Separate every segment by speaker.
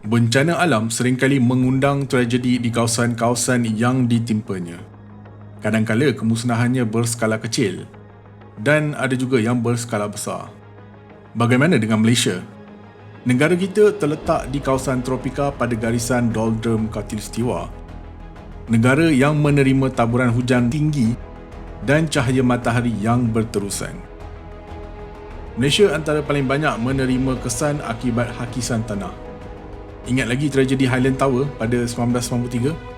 Speaker 1: Bencana alam seringkali mengundang tragedi di kawasan-kawasan yang ditimpanya. Kadang-kala kemusnahannya berskala kecil dan ada juga yang berskala besar. Bagaimana dengan Malaysia? Negara kita terletak di kawasan tropika pada garisan doldrum khatulistiwa. Negara yang menerima taburan hujan tinggi dan cahaya matahari yang berterusan. Malaysia antara paling banyak menerima kesan akibat hakisan tanah. Ingat lagi tragedi Highland Tower pada 1993?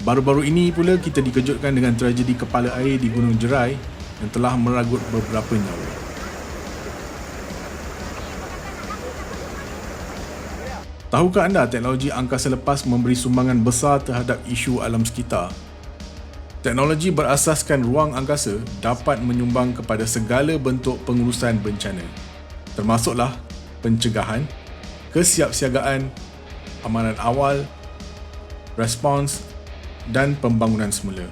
Speaker 1: Baru-baru ini pula kita dikejutkan dengan tragedi kepala air di Gunung Jerai yang telah meragut beberapa nyawa. Tahukah anda teknologi angkasa lepas memberi sumbangan besar terhadap isu alam sekitar? Teknologi berasaskan ruang angkasa dapat menyumbang kepada segala bentuk pengurusan bencana, termasuklah pencegahan, kesiapsiagaan, amanan awal, respons dan pembangunan semula.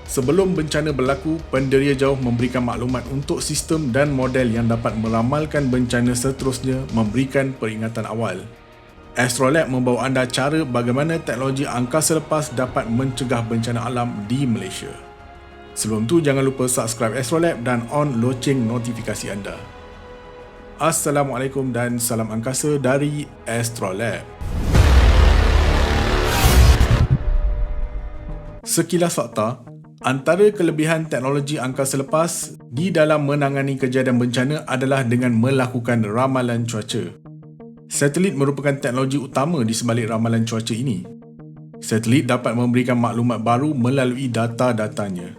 Speaker 1: Sebelum bencana berlaku, penderia jauh memberikan maklumat untuk sistem dan model yang dapat meramalkan bencana seterusnya, memberikan peringatan awal. Astrolab membawa anda cara bagaimana teknologi angkasa lepas dapat mencegah bencana alam di Malaysia. Sebelum tu, jangan lupa subscribe Astrolab dan on loceng notifikasi anda. Assalamualaikum dan salam angkasa dari Astrolab. Sekilas fakta, antara kelebihan teknologi angkasa lepas di dalam menangani kejadian bencana adalah dengan melakukan ramalan cuaca. Satelit merupakan teknologi utama di sebalik ramalan cuaca ini. Satelit dapat memberikan maklumat baru melalui data-datanya.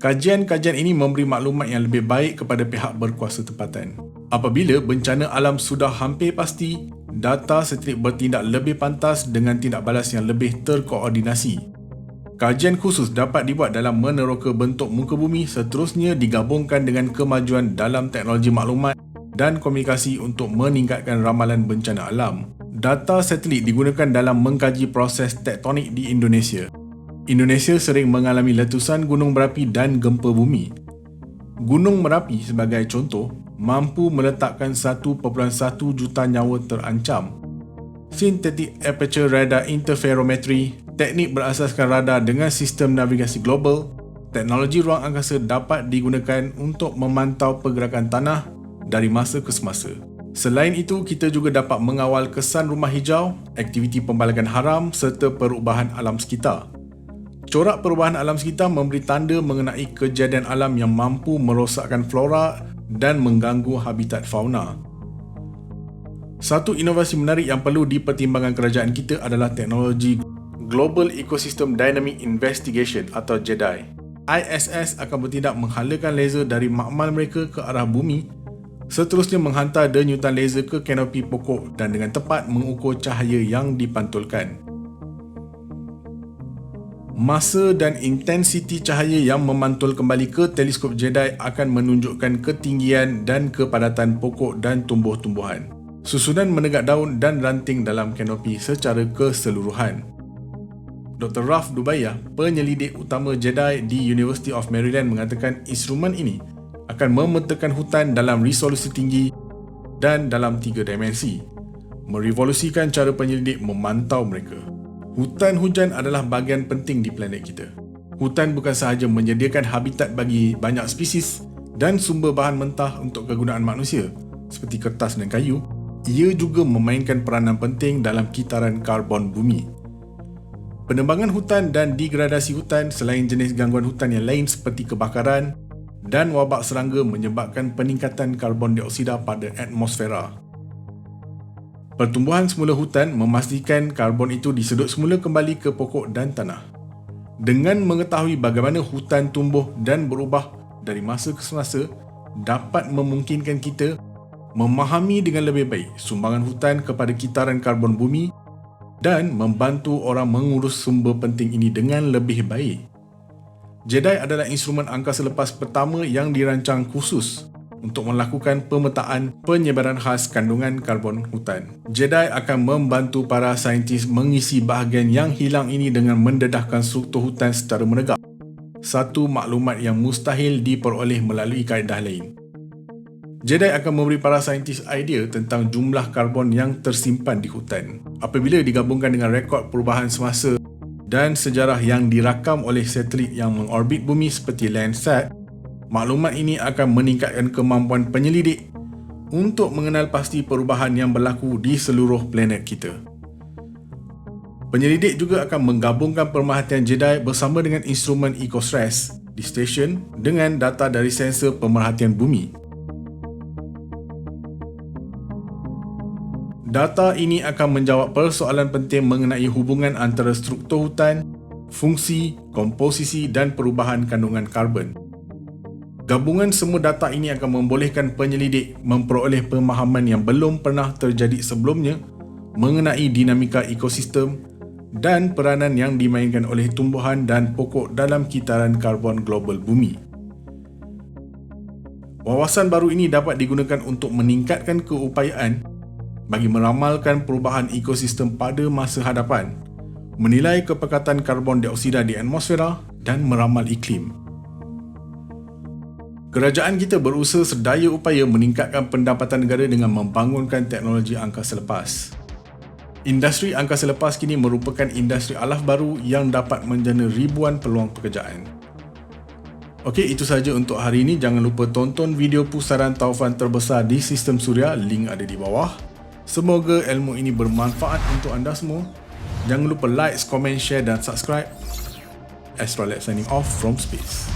Speaker 1: Kajian-kajian ini memberi maklumat yang lebih baik kepada pihak berkuasa tempatan. Apabila bencana alam sudah hampir pasti, data satelit bertindak lebih pantas dengan tindak balas yang lebih terkoordinasi. Kajian khusus dapat dibuat dalam meneroka bentuk muka bumi, seterusnya digabungkan dengan kemajuan dalam teknologi maklumat dan komunikasi untuk meningkatkan ramalan bencana alam. Data satelit digunakan dalam mengkaji proses tektonik di Indonesia. Indonesia sering mengalami letusan gunung berapi dan gempa bumi. Gunung Merapi sebagai contoh mampu meletakkan 1.1 juta nyawa terancam. Synthetic Aperture Radar Interferometry, teknik berasaskan radar dengan sistem navigasi global, teknologi ruang angkasa dapat digunakan untuk memantau pergerakan tanah dari masa ke semasa. Selain itu, kita juga dapat mengawal kesan rumah hijau, aktiviti pembalakan haram serta perubahan alam sekitar. Corak perubahan alam sekitar memberi tanda mengenai kejadian alam yang mampu merosakkan flora dan mengganggu habitat fauna. Satu inovasi menarik yang perlu dipertimbangkan kerajaan kita adalah teknologi Global Ecosystem Dynamic Investigation atau GEDI. ISS akan bertindak menghalakan laser dari makmal mereka ke arah bumi, seterusnya menghantar denyutan laser ke kanopi pokok dan dengan tepat mengukur cahaya yang dipantulkan. Masa dan intensiti cahaya yang memantul kembali ke teleskop GEDI akan menunjukkan ketinggian dan kepadatan pokok dan tumbuh-tumbuhan, susunan menegak daun dan ranting dalam kanopi secara keseluruhan. Dr. Raf Dubayah, penyelidik utama GEDI di University of Maryland mengatakan instrumen ini akan memetakan hutan dalam resolusi tinggi dan dalam 3 dimensi, merevolusikan cara penyelidik memantau mereka. Hutan hujan adalah bahagian penting di planet kita. Hutan bukan sahaja menyediakan habitat bagi banyak spesies dan sumber bahan mentah untuk kegunaan manusia seperti kertas dan kayu, ia juga memainkan peranan penting dalam kitaran karbon bumi. Penebangan hutan dan degradasi hutan selain jenis gangguan hutan yang lain seperti kebakaran dan wabak serangga menyebabkan peningkatan karbon dioksida pada atmosfera. Pertumbuhan semula hutan memastikan karbon itu disedut semula kembali ke pokok dan tanah. Dengan mengetahui bagaimana hutan tumbuh dan berubah dari masa ke semasa, dapat memungkinkan kita memahami dengan lebih baik sumbangan hutan kepada kitaran karbon bumi dan membantu orang mengurus sumber penting ini dengan lebih baik. JEDI adalah instrumen angkasa lepas pertama yang dirancang khusus untuk melakukan pemetaan penyebaran khas kandungan karbon hutan. JEDI akan membantu para saintis mengisi bahagian yang hilang ini dengan mendedahkan struktur hutan secara menegak. Satu maklumat yang mustahil diperoleh melalui kaedah lain. JEDI akan memberi para saintis idea tentang jumlah karbon yang tersimpan di hutan. Apabila digabungkan dengan rekod perubahan semasa dan sejarah yang dirakam oleh satelit yang mengorbit bumi seperti Landsat, maklumat ini akan meningkatkan kemampuan penyelidik untuk mengenal pasti perubahan yang berlaku di seluruh planet kita. Penyelidik juga akan menggabungkan pemerhatian JEDI bersama dengan instrumen EcoStress di stesen dengan data dari sensor pemerhatian bumi. Data ini akan menjawab persoalan penting mengenai hubungan antara struktur hutan, fungsi, komposisi dan perubahan kandungan karbon. Gabungan semua data ini akan membolehkan penyelidik memperoleh pemahaman yang belum pernah terjadi sebelumnya mengenai dinamika ekosistem dan peranan yang dimainkan oleh tumbuhan dan pokok dalam kitaran karbon global bumi. Wawasan baru ini dapat digunakan untuk meningkatkan keupayaan bagi meramalkan perubahan ekosistem pada masa hadapan, menilai kepekatan karbon dioksida di atmosfera dan meramal iklim. Kerajaan kita berusaha sedaya upaya meningkatkan pendapatan negara dengan membangunkan teknologi angkasa lepas. Industri angkasa lepas kini merupakan industri alaf baru yang dapat menjana ribuan peluang pekerjaan. Okey, itu sahaja untuk hari ini. Jangan lupa tonton video pusaran taufan terbesar di sistem suria, link ada di bawah. Semoga ilmu ini bermanfaat untuk anda semua. Jangan lupa like, komen, share dan subscribe. Astrolab signing off from space.